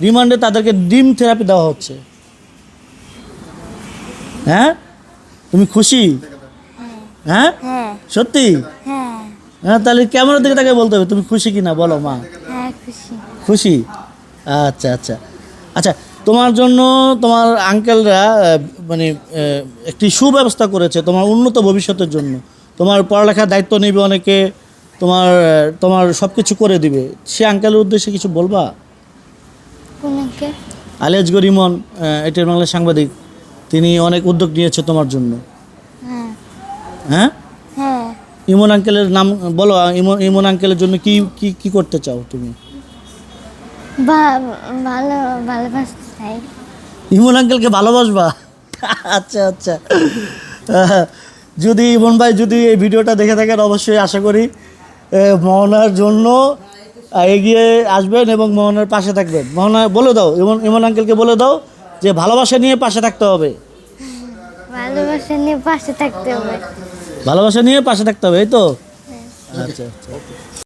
রিমান্ডে তাদেরকে ডিম থেরাপি দেওয়া হচ্ছে। হ্যাঁ, তুমি খুশি? হ্যাঁ, হ্যাঁ সত্যি? হ্যাঁ হ্যাঁ, তাহলে ক্যামেরার দিকে তাকে বলতে হবে তুমি খুশি কিনা, বলো মা। হ্যাঁ খুশি। খুশি? আচ্ছা আচ্ছা আচ্ছা, তোমার জন্য তোমার আঙ্কেলরা মানে একটি সুব্যবস্থা করেছে তোমার উন্নত ভবিষ্যতের জন্য। তোমার পড়ালেখার দায়িত্ব নেবে অনেকে, তোমার সব কিছু করে দিবে। সে আঙ্কেলের উদ্দেশ্যে কিছু বলবা? কোনকে? আলিয়াজ গরিমন, এটির বাংলার সাংবাদিক, তিনি অনেক উদ্যোগ নিয়েছে তোমার জন্য। হ্যাঁ হ্যাঁ, হ্যাঁ ইমন আঙ্কেলের নাম বলো। ইমন আঙ্কেলের জন্য কি কি কি করতে চাও তুমি? ভালো ভালোবাসতে চাই। ইমন আঙ্কেলকে ভালোবাসবা? আচ্ছা আচ্ছা। যদি ইমন ভাই যদি এই ভিডিওটা দেখে থাকেন, অবশ্যই আশা করি মোহনার জন্য এগিয়ে আসবেন এবং মোহনার পাশে থাকবেন। মোহনা বলে দাও, ইমন আঙ্কেলকে বলে দাও যে ভালোবাসা নিয়ে পাশে থাকতে হবে। ভালোবাসা নিয়ে পাশে থাকতে হবে। ভালোবাসা নিয়ে পাশে থাকতে হবে, এই তো? আচ্ছা আচ্ছা।